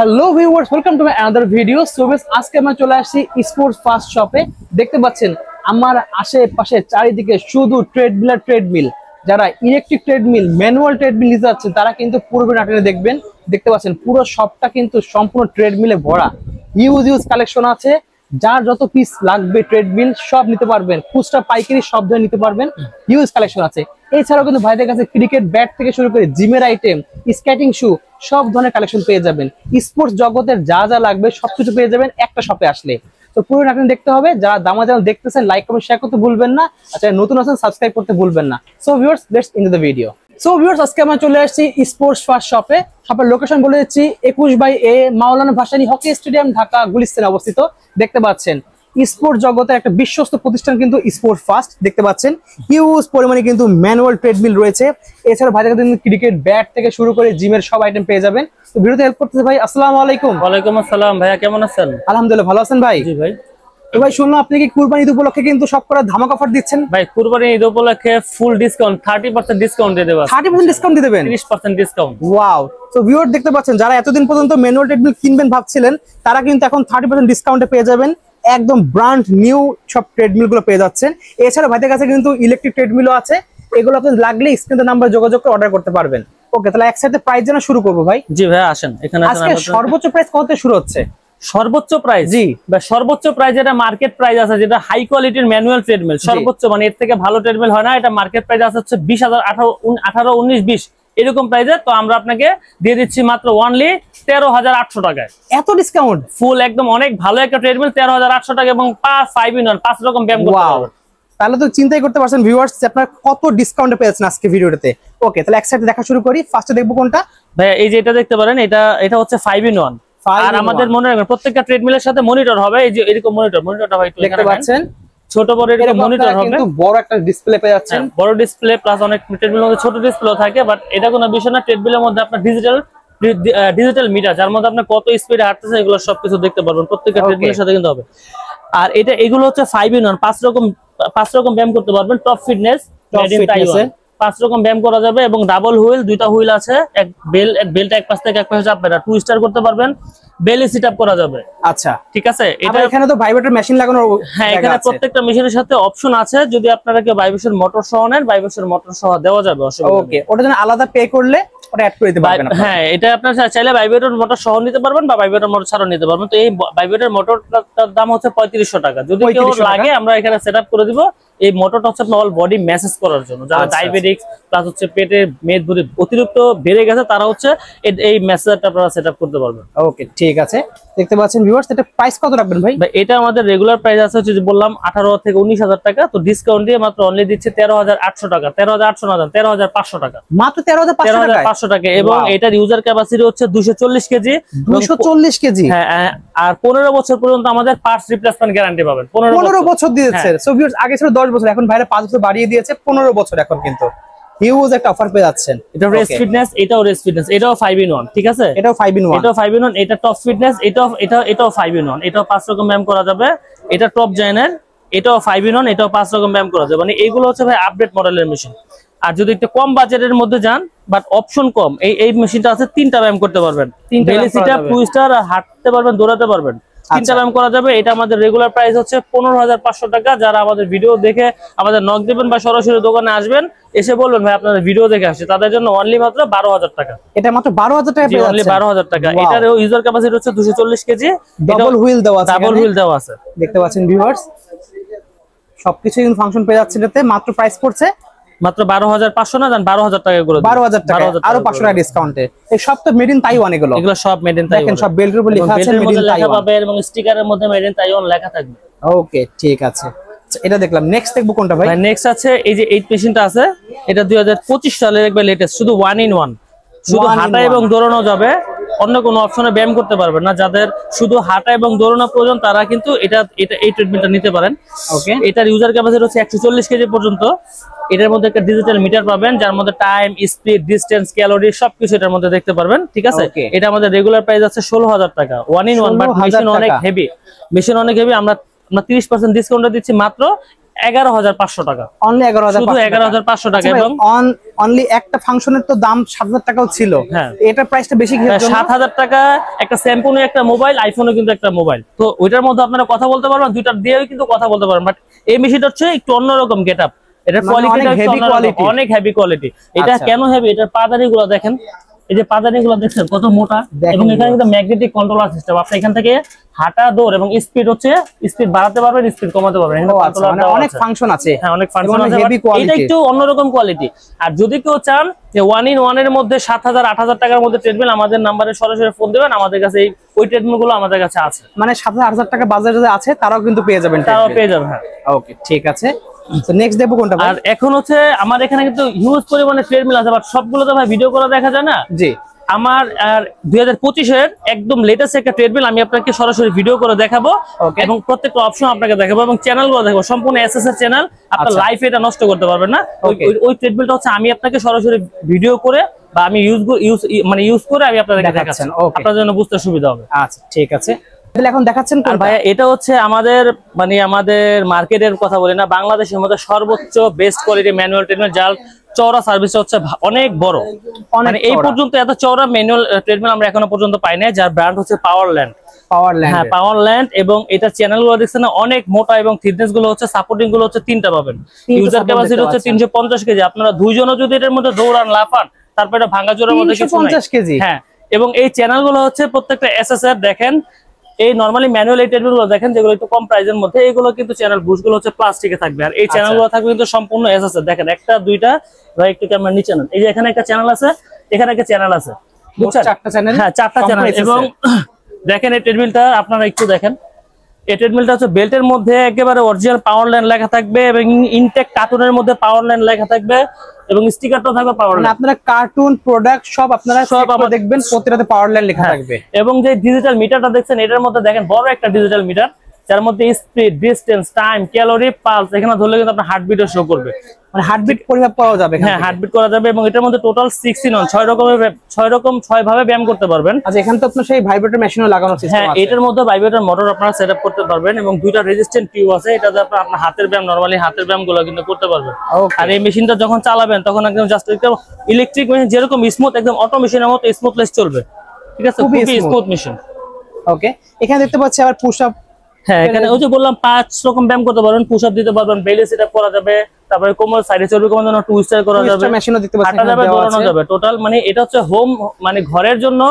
Hello viewers, welcome to my another video. So guys, আজকে আমরা চলে আসছি স্পোর্টস ফার্স্ট শপে। দেখতে পাচ্ছেন আমার আশেপাশে চারিদিকে শুধু ট্রেডমিল আর ট্রেডমিল। যারা ইলেকট্রিক ট্রেডমিল, ম্যানুয়াল ট্রেডমিল নিতে যাচ্ছে তারা কিন্তু পুরো নাটনে দেখবেন। দেখতে পাচ্ছেন পুরো শপটা কিন্তু সম্পূর্ণ ট্রেডমিলে ভরা। ইউজ কালেকশন আছে, যার যত পিস লাগবে ট্রেডমিল সব নিতে পারবেন, খুচরা পাইকারি সব ধরে নিতে পারবেন। হিউজ কালেকশন আছে। এছাড়াও কিন্তু ভাইদের কাছে ক্রিকেট ব্যাট থেকে শুরু করে জিমের আইটেম, স্কেটিং শু সব ধরনের কালেকশন পেয়ে যাবেন। স্পোর্টস জগতের যা যা লাগবে সবকিছু পেয়ে যাবেন একটা শপে আসলে। তো পুরো নাটন দেখতে হবে। যারা দামা চ্যানেল দেখতেছেন লাইক কমেন্ট শেয়ার করতে ভুলবেন না। আচ্ছা, নতুন আছেন সাবস্ক্রাইব করতে ভুলবেন না। So viewers, let's into the video. So viewers, আজকে আমরা চলে আসছি স্পোর্টস ফার্স্ট শপে। শপের লোকেশন বলে দিচ্ছি 21/A মাওলানা ভাসানী হকি স্টেডিয়াম, ঢাকা গুলিস্তানে অবস্থিত। দেখতে পাচ্ছেন স্পোর্ট জগতের একটা বিশ্বস্ত প্রতিষ্ঠান কিন্তু স্পোর্ট ফার্স্ট। দেখতে পাচ্ছেন হিউজ পরিমাণে কিন্তু ম্যানুয়াল ট্রেডমিল রয়েছে। এছাড়া ভাইদের কাছে ক্রিকেট ব্যাট থেকে শুরু করে জিমের সব আইটেম পেয়ে যাবেন। তো ভিডিওতে হেল্প করতেছে ভাই। আসসালামু আলাইকুম। ওয়ালাইকুম আসসালাম। ভাইয়া কেমন আছেন? আলহামদুলিল্লাহ, ভালো আছেন ভাই? জি ভাই। তো ভাই শুনলাম আপনি কি কুরবানি ঈদ উপলক্ষে কিন্তু সব করে ধামাকা অফার দিচ্ছেন। ভাই কুরবানি ঈদ উপলক্ষে ফুল ডিসকাউন্ট 30% ডিসকাউন্ট দিয়ে দেব। 30% ডিসকাউন্ট দিয়ে দেবেন? 30% ডিসকাউন্ট। ওয়াও। তো ভিউয়ার দেখতে পাচ্ছেন যারা এতদিন পর্যন্ত ম্যানুয়াল ট্রেডমিল কিনবেন ভাবছিলেন তারা কিন্তু এখন 30% ডিসকাউন্টে পেয়ে যাবেন। একদম ব্র্যান্ড নিউ সব ট্রেডমিল গুলো পেয়ে যাচ্ছেন। এছাড়া ভাইদের কাছে কিন্তু ইলেকট্রিক ট্রেডমিলও আছে। এগুলো আপনি লাগলে স্ক্রিনে নাম্বার যোগাযোগ করে অর্ডার করতে পারবেন। ওকে, তাহলে একসাথে প্রাইস জানা শুরু করবো ভাই। জি ভাই, আসেন এখানে। আজকে সর্বোচ্চ প্রাইস কত থেকে শুরু হচ্ছে? সর্বোচ্চ প্রাইস? জি ভাই, সর্বোচ্চ প্রাইস যেটা মার্কেট প্রাইস আছে, যেটা হাই কোয়ালিটির ম্যানুয়াল ট্রেডমিল, সর্বোচ্চ মানে এর থেকে ভালো ট্রেডমিল হয় না। এটা মার্কেট প্রাইস আছে হচ্ছে 20,000, 18, 19, 20 এরকম প্রাইসে। তো আমরা আপনাকে দিয়ে দিচ্ছি মাত্র অনলি 13,800 টাকায়। এত ডিসকাউন্ট? ফুল একদম অনেক ভালো একটা ট্রেডমিল, 13,800 টাকা এবং 5 in 1 5 রকম ব্যায়াম করতে পারবেন। তাহলে তো চিন্তাই করতে পারছেন ভিউয়ার্স আপনারা কত ডিসকাউন্টে পেয়েছেন আজকে ভিডিওটাতে। ওকে, তাহলে একসাথে দেখা শুরু করি। ফার্স্টে দেখবো কোনটা? ভাই এই যে এটা দেখতে পারেন, এটা হচ্ছে 5 in 1। আর আমাদের মনে রাখবেন প্রত্যেকটা ট্রেডমিলের সাথে মনিটর হবে। এই যে এরকম মনিটরটা ভাই দেখতে পাচ্ছেন, ছোট বড় এরকম মনিটর হবে। কিন্তু বড় একটা ডিসপ্লে পেয়ে যাচ্ছেন। বড় ডিসপ্লে প্লাস অনেক ট্রেডমিলের মধ্যে ছোট ডিসপ্লে থাকে, বাট এটা কোনো বিষয় না। ট্রেডমিলের মধ্যে আপনার ডিজিটাল মিটার, যার মধ্যে আপনি কত স্পিডে হাঁটতেছেন এগুলো সবকিছু দেখতে পারবেন প্রত্যেকটা ট্রেডমিলের সাথে কিন্তু হবে। আর এগুলো হচ্ছে 5 in 1, 5 রকম ব্যায়াম করতে পারবেন। টপ ফিটনেস, 5 রকম ব্যায়াম করা যাবে এবং ডাবল হুইল, দুইটা হুইল আছে, এক বেলটা এক পাশ থেকে এক পাশে চাপবেন, আর টুইস্টার করতে পারবেন, বেলি সিট আপ করা যাবে। আচ্ছা ঠিক আছে। এটা এখানে তো ভাইব্রেটর মেশিন লাগানো। হ্যাঁ, এখানে প্রত্যেকটা মেশিনের সাথে অপশন আছে। যদি আপনারা কেউ ভাইব্রেশন মোটর সহ নেন, ভাইব্রেশন মোটর সহ দেওয়া যাবে। ওকে, ওটা জন্য আলাদা পে করলে ওটা অ্যাড করে দিতে পারবেন। হ্যাঁ, এটা আপনারা চাইলে ভাইব্রেটর মোটর সহ নিতে পারবেন বা ভাইব্রেটর মোটর ছাড়াও নিতে পারবেন। তো এই ভাইব্রেটর মোটরটার দাম হচ্ছে 3500 টাকা। যদি কেউ লাগে আমরা এখানে সেটআপ করে দিব। এই মোটরটা হচ্ছে আপনার অল বডি ম্যাসেজ করার জন্য। যারা ডায়াবেটিক্স প্লাস হচ্ছে পেটে মেদবুরি অতিরিক্ত বেড়ে গেছে তারা হচ্ছে এই ম্যাসেজটা আপনারা সেটআপ করতে পারবেন। ওকে, ঠিক আছে। দেখতে পাচ্ছেন ভিউয়ার্স, এটা প্রাইস কত রাখবেন ভাই? এটা আমাদের রেগুলার প্রাইস আছে হচ্ছে যে বললাম 18 থেকে 19,000 টাকা। তো ডিসকাউন্ট দিয়ে মাত্র অনলি দিচ্ছে 13,800 টাকা। 13,800 না, 13,500 টাকা। মাত্র 13,500 টাকা। এবং এটার ইউজার ক্যাপাসিটি হচ্ছে 240 কেজি। 240 কেজি? হ্যাঁ, আর 15 বছর পর্যন্ত আমাদের পার্টস রিপ্লেসমেন্ট গ্যারান্টি পাবেন। 15 বছর দিয়েছে। সো ভিউয়ার্স, আগে ছিল 10 বছর, এখন ভাইরা 5 বছর বাড়িয়ে দিয়েছে, 15 বছর এখন কিন্তু হিউজ একটা অফার পেয়ে যাচ্ছেন। এটা রেস্ট ফিটনেস, এটাও রেস্ট ফিটনেস, এটাও 5 in 1। ঠিক আছে, এটাও 5 in 1, এটাও 5 in 1। এটা টপ ফিটনেস, এটাও 5 in 1। এটাও 5 রকম ব্যায়াম করা যাবে। এটা টপ জয়েনের, এটাও 5 in 1, এটাও 5 রকম ব্যায়াম করা যাবে। মানে এইগুলো হচ্ছে ভাই আপডেট মডেলের মেশিন। আর যদি একটু কম বাজেটের মধ্যে যান বাট অপশন কম, এই মেশিনটা আছে 3টা ব্যায়াম করতে পারবেন। বেলি সিট আপ, টুইস্টার, হাঁটতে পারবেন, দৌড়াতে পারবেন, 3টা ব্যায়াম করা যাবে। এটা আমাদের রেগুলার প্রাইস হচ্ছে 15,500 টাকা। যারা আমাদের ভিডিও দেখে আমাদের নক দিবেন বা সরাসরি দোকানে আসবেন, এসে বলবেন ভাই আপনাদের ভিডিও দেখে আসছে, তাদের জন্য অনলি মাত্র 12,000 টাকা। এটা মাত্র 12,000 টাকা পেয়ে যাচ্ছে। অনলি 12,000 টাকা। এটার ইউজার ক্যাপাসিটি হচ্ছে 240 কেজি। ডাবল হুইল দেওয়া আছে। ডাবল হুইল দেওয়া আছে। দেখতে পাচ্ছেন ভিউয়ার্স, সবকিছু কিন্তু ফাংশন পেয়ে যাচ্ছে। এটাতে মাত্র প্রাইস পড়ছে মাত্র 12,500 না, জান 12,000 টাকা করে। 12,000 টাকা, আরো 500 টাকা ডিসকাউন্টে। এই সব তো মেড ইন তাইওয়ান। এগুলো সব মেড ইন তাইওয়ান। দেখেন সব বেল্টের উপর লেখা আছে মেড ইন তাইওয়ান পাবে এবং স্টিকারের মধ্যে মেড ইন তাইওয়ান লেখা থাকবে। ওকে, ঠিক আছে। এটা দেখলাম। নেক্সট দেখবো কোনটা ভাই? নেক্সট আছে এই যে 8 মেশিনটা আছে। এটা 2025 সালের একবার লেটেস্ট, শুধু 1 in 1। শুধু হাঁটা এবং দৌড়ানো যাবে, অন্য কোনো অপশনে ব্যায়াম করতে পারবেন না। যাদের শুধু হাঁটা এবং দৌড়ানো প্রয়োজন তারা কিন্তু এই ট্রিটমেন্টটা নিতে পারেন। ওকে, এটার ইউজার ক্যাপাসিটি হচ্ছে 140 কেজি পর্যন্ত। এটার মধ্যে একটা ডিজিটাল মিটার পাবেন, যার মধ্যে টাইম, স্পিড, ডিসটেন্স, ক্যালোরি সবকিছু এটার মধ্যে দেখতে পারবেন। ঠিক আছে, এটা আমাদের রেগুলার প্রাইস আছে 16,000 টাকা। 1 in 1, বাট মেশিন অনেক হেভি। আমরা 30% ডিসকাউন্ট দিচ্ছি মাত্র 11,500 টাকা, অনলি 11,500 শুধু 11,500 টাকা। এবং অনলি একটা ফাংশনের তো দাম 7,000 টাকাও ছিল, এটার প্রাইসটা বেশি কি? 7,000 টাকা একটা স্যামসুং এর একটা মোবাইল, আইফোনও কিন্তু একটা মোবাইল, তো ওইটার মধ্যে আপনারা কথা বলতে পারবেন, দুইটার দিয়েও কিন্তু কথা বলতে পারবেন। বাট এই মেশিনটা হচ্ছে একটু অন্যরকম গেটআপ, এটার কোয়ালিটিটা অনেক হেভি কোয়ালিটি। এটা কেন হেভি? এটার পাদানিগুলো দেখেন, এই যে পাদানিগুলো দেখছেন কত মোটা, এবং এখানে কিন্তু ম্যাগনেটিক কন্ট্রোলার সিস্টেম। আপনি এখান থেকে হাঁটা, দৌড় এবং স্পিড স্পিড বাড়াতে পারবেন, স্পিড কমাতে পারবেন। মানে অনেক ফাংশন আছে। হ্যাঁ, অনেক ফাংশন আছে, এটা একটু অন্যরকম কোয়ালিটি। আর যদি কেউ চান যে 1-in-1 এর মধ্যে 7,000 8,000 টাকার মধ্যে ট্রেডমিল, আমাদের নাম্বারে সরাসরি ফোন দিবেন, আমাদের কাছে ওই ট্রেডমিল গুলো আমাদের কাছে আছে। মানে 7,000 8,000 টাকা বাজারে যদি আছে তারাও কিন্তু পেয়ে যাবেন, তারাও পেয়ে যাবেন। হ্যাঁ, ওকে, ঠিক আছে। তো নেক্সট দেবো কোনটা? আর এখন হচ্ছে আমার এখানে কিন্তু হিউজ পরিমাণে ট্রেডমিল আছে, বাট সবগুলো তো ভাই ভিডিও করে দেখা যায় না। জি, আমার 2025 এর একদম লেটেস্ট একটা ট্রেডমিল আমি আপনাকে সরাসরি ভিডিও করে দেখাবো, এবং প্রত্যেকটা অপশন আপনাকে দেখাবো, এবং চ্যানেলগুলো দেখাবো, সম্পূর্ণ এসএস এর চ্যানেল। আপনার লাইফে এটা নষ্ট করতে পারবেন না। ওই ট্রেডমিলটা হচ্ছে আমি আপনাকে সরাসরি ভিডিও করে বা আমি ইউজ করে আমি আপনাদেরকে দেখাচ্ছি, আপনার জন্য বুঝতে সুবিধা হবে। আচ্ছা, ঠিক আছে। তাহলে এখন দেখাচ্ছেন আর ভাইয়া, এটা হচ্ছে আমাদের মার্কেটের কথা বলি না, বাংলাদেশের মধ্যে সর্বোচ্চ বেস্ট কোয়ালিটি ম্যানুয়াল ট্রেডমিল, যার চওড়া সার্ভিস হচ্ছে অনেক বড়। মানে এই পর্যন্ত এত চওড়া ম্যানুয়াল ট্রেডমিল আমরা এখনো পর্যন্ত পাই নাই, যার ব্র্যান্ড হচ্ছে পাওয়ারল্যান্ড। হ্যাঁ, পাওয়ারল্যান্ড। এবং এটা চ্যানেল গুলো দেখছেন অনেক মোটা, এবং থিকনেস গুলো হচ্ছে, সাপোর্টিং গুলো হচ্ছে 3টা পাবেন। ইউজার ক্যাপাসিটি হচ্ছে 350 কেজি। আপনারা দুইজনও যদি এটার মধ্যে দৌড়ান, লাফান, তারপর এটা ভাঙা জোড়ার মধ্যে কিছু নাই। 350 কেজি। হ্যাঁ, এবং এই চ্যানেল গুলো হচ্ছে প্রত্যেকটা এসএসআর দেখেন। এই নরমালি ম্যানুয়াল এই ট্রেডমিল গুলো দেখেন যেগুলো একটু কম প্রাইসের মধ্যে, এইগুলো কিন্তু চ্যানেল বুশ গুলো হচ্ছে প্লাস্টিকে থাকবে, আর এই চ্যানেল গুলো থাকবে কিন্তু সম্পূর্ণ এসএসআর। দেখেন, একটা দুইটা ভাই, একটু ক্যামেরা নিচে নেন, এই যে এখানে একটা চ্যানেল আছে, এখানে একটা চ্যানেল আছে, বুঝছেন? 4টা চ্যানেল। হ্যাঁ, 4টা চ্যানেল। এবং দেখেন এই ট্রেডমিলটা আপনারা একটু দেখেন, এই ট্রেডমিলটা হচ্ছে বেল্টের মধ্যে একেবারে অরিজিনাল পাওয়ারল্যান্ড লেখা থাকবে, এবং ইনটেক কার্টুনের মধ্যে পাওয়ারল্যান্ড লেখা থাকবে, এবং স্টিকারটাও থাকবে পাওয়ারল্যান্ড। আপনারা কার্টুন প্রোডাক্ট সব আপনারা সব দেখবেন, প্রত্যেকটাতে পাওয়ারল্যান্ড লেখা থাকবে। এবং যে ডিজিটাল মিটারটা দেখছেন, এটার মধ্যে দেখেন বড় একটা ডিজিটাল মিটার, যার মধ্যে speed, distance, time, calorie, pulse, এখানে ধরলে কিন্তু আপনার হার্টবিটও শো করবে। মানে হার্টবিট পরিমাপ করা যাবে। হ্যাঁ, হার্টবিট করা যাবে। এবং এটার মধ্যে টোটাল 16 6 ভাবে ব্যায়াম করতে পারবেন। আচ্ছা, এখানে তো আপনার সেই ভাইব্রেটর মেশিনও লাগানো সিস্টেম আছে। হ্যাঁ, এটার মধ্যে ভাইব্রেটর মোটর আপনারা সেটআপ করতে পারবেন, এবং দুইটা রেজিস্ট্যান্ট টিউব আছে, এটাতে আপনার হাতের ব্যায়াম, নরমালি হাতের ব্যায়ামগুলো কিন্তু করতে পারবেন। আর এই মেশিনটা যখন চালাবেন তখন একদম জাস্ট একদম ইলেকট্রিক মেশিন যেরকম স্মুথ, একদম অটো মেশিনের মতো স্মুথলেস চলবে। ঠিক আছে, খুবই স্মুথ মেশিন। ওকে, এখানে দেখতে পাচ্ছি আবার পুশ আপ। হ্যাঁ, এখানে ওই যে বললাম 5 রকম ব্যায়াম করতে পারবেন, পুশ আপ দিতে পারবেন, বেলি সেটআপ করা যাবে, তারপরে কোমর সাইডে চর্বি কমানোর জন্য টুইস্টার করা যাবে, মেশিনও দিতে পাচ্ছেন, হাঁটা যাবে, দৌড়ানো যাবে। টোটাল মানে এটা হচ্ছে হোম, মানে ঘরের জন্য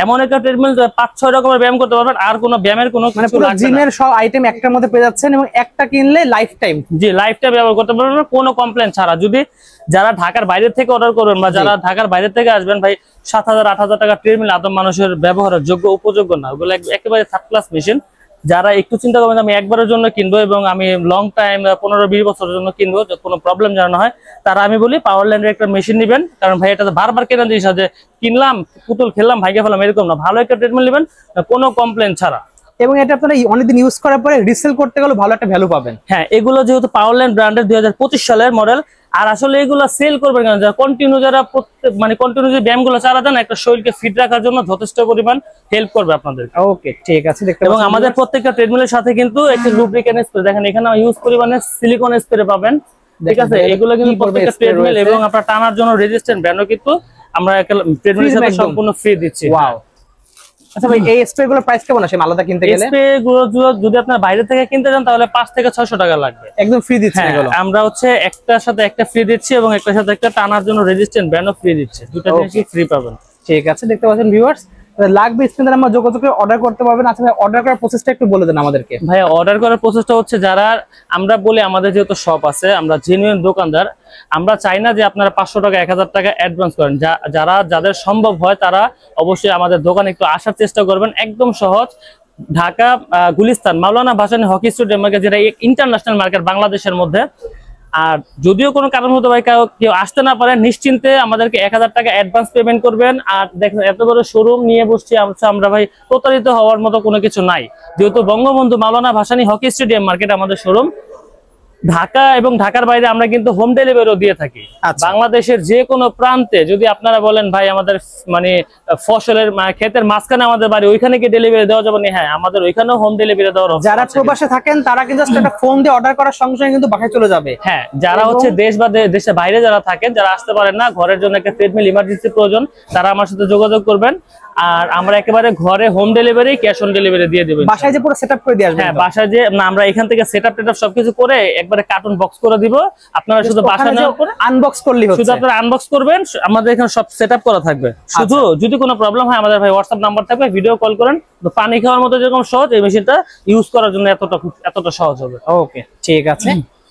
এমন একটা ট্রেডমিল 5-6 রকমের ব্যায়াম করতে পারবেন, আর কোনো ব্যায়ামের কোনো মানে পুরো জিমের সব আইটেম একটার মধ্যে পেয়ে যাচ্ছেন, এবং একটা কিনলে লাইফ টাইম। জি, লাইফ টাইম ব্যবহার করতে পারবেন কোনো কমপ্লেন ছাড়া। যদি যারা ঢাকার বাইরে থেকে অর্ডার করবেন, বা যারা ঢাকার বাইরে থেকে আসবেন, ভাই 7,000 8,000 টাকা ট্রেডমিল আদম মানুষের ব্যবহারের যোগ্য উপযোগ্য না, ওগুলো একেবারে থার্ড ক্লাস মেশিন। যারা একটু চিন্তা করবেন আমি একবারের জন্য কিনবো এবং আমি লং টাইম 15-20 বছরের জন্য কিনবো, কোনো প্রবলেম যেন না হয়, তারা আমি বলি পাওয়ারল্যান্ডের একটা মেশিন নেবেন। কারণ ভাই এটা বারবার কেনা জিনিস আছে, কিনলাম, পুতুল খেললাম, ভাইকে ফেলাম, এরকম না। ভালো একটা ট্রিটমেন্ট নেবেন কোনো কমপ্লেন ছাড়া, এবং এটা আপনারা অনেকদিন ইউজ করার পরে রিসেল করতে গেলে ভালো একটা ভ্যালু পাবেন। হ্যাঁ, এগুলো যেহেতু পাওয়ারল্যান্ড ব্র্যান্ডের 2025 সালের মডেল, আর আসলে এগুলো সেল করবেন কেন, যারা কন্টিনিউ, যারা কন্টিনিউ যে ব্যায়ামগুলো চালাতেন, একটা শরীরকে ফিট রাখার জন্য যথেষ্ট পরিমাণ হেল্প করবে আপনাদের। ওকে, ঠিক আছে। এবং আমাদের প্রত্যেকটা ট্রেডমিলের সাথে কিন্তু একটা লুব্রিকেন্ট স্প্রে, দেখেন এখানে ইউজ পরিমাণে সিলিকন স্প্রে পাবেন। ঠিক আছে, এগুলো কিন্তু প্রত্যেকটা ট্রেডমিল এবং আপনার টানার জন্য রেজিস্ট্যান্ট ব্যান্ডও কিন্তু আমরা ট্রেডমিলের সাথে সম্পূর্ণ ফ্রি দিচ্ছি। ওয়াও। আচ্ছা ভাই, এই স্প্রে গুলোর প্রাইস কেমন আছে আলাদা কিনতে গেলে? স্প্রে গুলো যদি আপনার বাইরে থেকে কিনতে যান তাহলে 5 থেকে 600 টাকা লাগবে। একদম ফ্রি দিচ্ছি এগুলো? আমরা হচ্ছে একটার সাথে একটা ফ্রি দিচ্ছি, এবং একটার সাথে একটা টানার জন্য রেজিস্ট্যান্ট ব্যান্ডও ফ্রি দিচ্ছি। দুটো জিনিসই ফ্রি পাবেন। ঠিক আছে, দেখতে পাচ্ছেন ভিউয়ার্স, লাগবে স্ক্রিনে আমরা যোগাযোগ করে অর্ডার করতে পারবেন। আচ্ছা ভাই, অর্ডার করার প্রসেসটা একটু বলে দেন আমাদেরকে। ভাই, অর্ডার করার প্রসেসটা হচ্ছে, যারা আমরা বলি আমাদের যেহেতু শপ আছে, আমরা জেনুইন দোকানদার, আমরা চাই না যে আপনারা 500 টাকা 1000 টাকা অ্যাডভান্স করেন। যাদের সম্ভব হয় তারা অবশ্যই আমাদের দোকানে একটু আসার চেষ্টা করবেন। একদম সহজ, ঢাকা গুলিস্তান মাওলানা ভাসানী হকি স্টেডিয়াম মার্কেট, যেটা ইন্টারন্যাশনাল মার্কেট বাংলাদেশের মধ্যে। আর যদিও কোনো কারণ হতে পারে কেউ আসতে না পারে, নিশ্চিন্তে আমাদেরকে 1000 টাকা অ্যাডভান্স পেমেন্ট করবেন। আর দেখেন এত বড় শোরুম নিয়ে বসছি আমরা, ভাই প্রতারিত হওয়ার মতো কোনো কিছু নাই, যেহেতু বঙ্গবন্ধু মাওলানা ভাসানী হকি স্টেডিয়াম মার্কেট আমাদের শোরুম। ঢাকা এবং ঢাকার বাইরে আমরা কিন্তু হোম ডেলিভারিও দিয়ে থাকি। বাংলাদেশের যে কোনো প্রান্তে যদি আপনারা বলেন ভাই আমাদের মানে ফসলের ক্ষেতের মাঝখানে আমাদের বাড়ি, ওইখানে কি ডেলিভারি দেওয়া যাবে না? হ্যাঁ, আমাদের ওইখানেও হোম ডেলিভারি দেওয়ার অপশন আছে। যারা প্রবাসে থাকেন তারা কিন্তু একটা ফোন দিয়ে অর্ডার করার সঙ্গে সঙ্গে কিন্তু বাসায় চলে যাবে। হ্যাঁ, যারা হচ্ছে দেশ বা দেশের বাইরে যারা থাকেন, যারা আসতে পারেন না, ঘরের জন্য একটা ট্রেডমিল ইমার্জেন্সি প্রয়োজন, তারা আমার সাথে যোগাযোগ করবেন। আর আমরা একেবারে ঘরে home delivery, cash on delivery দিয়ে দেব। বাসায় যে পুরো সেটআপ করে দিয়ে আসবেন? হ্যাঁ, বাসায় যে না, আমরা এখান থেকে সেটআপ টেটআপ সবকিছু করে একবারে কার্টুন বক্স করে দিব। আপনারা শুধু বাসায় না আনবক্স করলেই হচ্ছে, শুধু আপনারা আনবক্স করবেন, আমাদের এখানে সব সেটআপ করা থাকবে। শুধু যদি কোনো প্রবলেম হয় আমাদের ভাই হোয়াটসঅ্যাপ নাম্বার থাকবে, ভিডিও কল করেন। পানি খাওয়ার মতো যেরকম সহজ, এই মেশিনটা ইউজ করার জন্য এতটা সহজ হবে। ওকে, ঠিক আছে।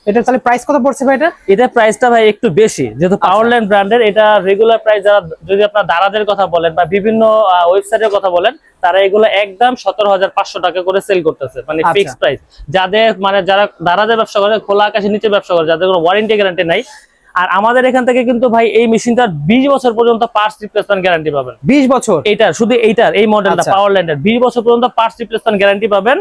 এটা তাহলে প্রাইস কত পড়ছে ভাই? এটা প্রাইসটা ভাই একটু বেশি, যেহেতু পাওয়ারল্যান্ড ব্র্যান্ডের। এটা রেগুলার প্রাইস, যারা যদি আপনার দারাজের কথা বলেন বা বিভিন্ন ওয়েবসাইটের কথা বলেন, তারা এগুলো একদম 17,500 টাকা করে সেল করতেছে, মানে ফিক্সড প্রাইস। যাদের মানে যারা দারাজের ব্যবসা করে, খোলা আকাশের নিচে ব্যবসা করে, যাদের কোনো ওয়ারেন্টি গ্যারান্টি নাই, আর আমাদের এখান থেকে কিন্তু ভাই এই মেশিনটার 20 বছর পর্যন্ত পার্টস রিপ্লেসমেন্ট গ্যারান্টি পাবেন। 20 বছর? এইটার শুধু এইটার এই মডেলটা পাওয়ারল্যান্ডের 20 বছর পর্যন্ত পার্টস রিপ্লেসমেন্ট গ্যারান্টি পাবেন।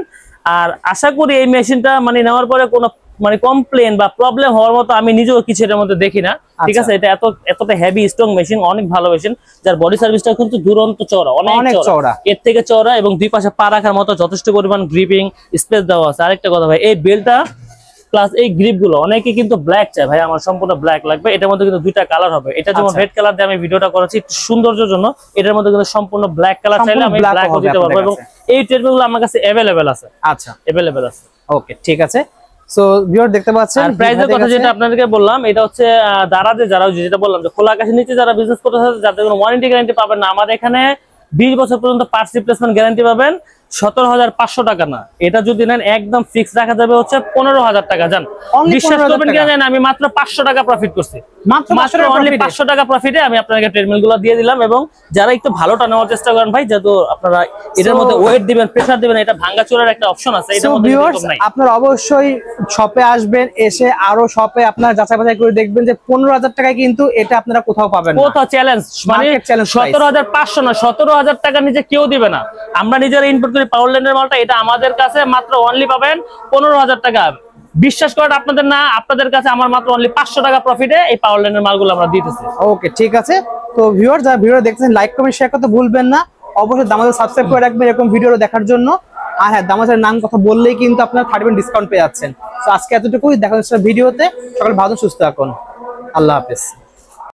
আর আশা করি এই মেশিনটা মানে নেওয়ার পরে কোনো মানে কমপ্লেন বা প্রবলেম হওয়ার মতো আমি নিজেও কিছু এটার মধ্যে দেখি না। ঠিক আছে, এটা এতটা হেভি স্ট্রং মেশিন, অনেক ভালো মেশিন, যার বডি সার্ভিসটা কিন্তু দুরন্ত চওড়া, অনেক চওড়া, এর থেকে চওড়া, এবং দুই পাশে পা রাখার মতো যথেষ্ট পরিমাণ গ্রিপিং স্পেস দেওয়া আছে। আরেকটা কথা ভাই, এই বেলটা প্লাস এই গ্রিপ গুলো, অনেকে কিন্তু ব্ল্যাক চায়, ভাই আমার সম্পূর্ণ ব্ল্যাক লাগবে। এটার মধ্যে কিন্তু দুইটা কালার হবে। এটা যেমন রেড কালার দিয়ে আমি ভিডিওটা করেছি একটু সৌন্দর্যের জন্য, এটার মধ্যে কিন্তু সম্পূর্ণ ব্ল্যাক কালার চাইলে আমি ব্ল্যাকও দিতে পারবো, এবং এই ট্রেডগুলো আমার কাছে अवेलेबल আছে। আচ্ছা, अवेलेबल আছে। ওকে, ঠিক আছে। সো ভিউয়ার দেখতে পাচ্ছেন, আর প্রাইসের কথা যেটা আপনাদেরকে বললাম, এটা হচ্ছে দারাজে যারা, যেটা বললাম যে খোলা আকাশের নিচে যারা বিজনেস করতে চায়, যাদের কোনো ওয়ারেন্টি গ্যারান্টি পাবেন না, আমাদের এখানে 20 বছর পর্যন্ত পার্টস রিপ্লেসমেন্ট গ্যারান্টি পাবেন। 17,500 টাকা না, এটা যদি নেন একদম ফিক্স রাখা যাবে হচ্ছে 15,000 টাকা। জান, বিশ্বাস করবেন কিনা জানেন, আমি মাত্র 500 টাকা প্রফিট করছি, মাত্র 500 টাকা প্রফিটে আমি আপনাকে ট্রেডমিল গুলো দিয়ে দিলাম। এবং যারা একটু ভালোটা নেওয়ার চেষ্টা করেন ভাই, যেহেতু আপনারা এটার মধ্যে ওয়েট দিবেন, প্রেসার দিবেন, এটা ভাঙাচোরার একটা অপশন আছে, এটার মধ্যে এরকম নাই। আপনারা অবশ্যই শপে আসবেন, এসে আরো শপে আপনারা যাচাই বাছাই করে দেখবেন যে 15,000 টাকায় কিন্তু এটা আপনারা কোথাও পাবেন না। কোথাও চ্যালেঞ্জ, মানে 17,500 না, 17,000 টাকা নিচে কেউ দিবে না। আমরা নিজেরা ইনপুট করি পাওয়ারল্যান্ডের মালটা, এটা আমাদের কাছে মাত্র অনলি পাবেন 15,000 টাকা। বিশ্বাস করেন আপনাদের না, আপনাদের কাছে আমার মাত্র অনলি 500 টাকা প্রফিটে এই পাওয়ারল্যান্ডের মালগুলো আমরা দিতেছি। ওকে, ঠিক আছে। তো ভিউয়ার যারা ভিডিও দেখতেছেন, লাইক কমেন্ট শেয়ার করতে ভুলবেন না। অবশ্যই দামাজের সাবস্ক্রাইব করে রাখবেন এরকম ভিডিও দেখার জন্য। আর হ্যাঁ, দামাজের নাম কথা বললেই কিন্তু আপনারা 30% ডিসকাউন্ট পেয়ে যাচ্ছেন। তো আজকে এতটুকুই, দেখা হচ্ছে ভিডিওতে। সকল ভালো সুস্থ থাকুন, আল্লাহ হাফেজ।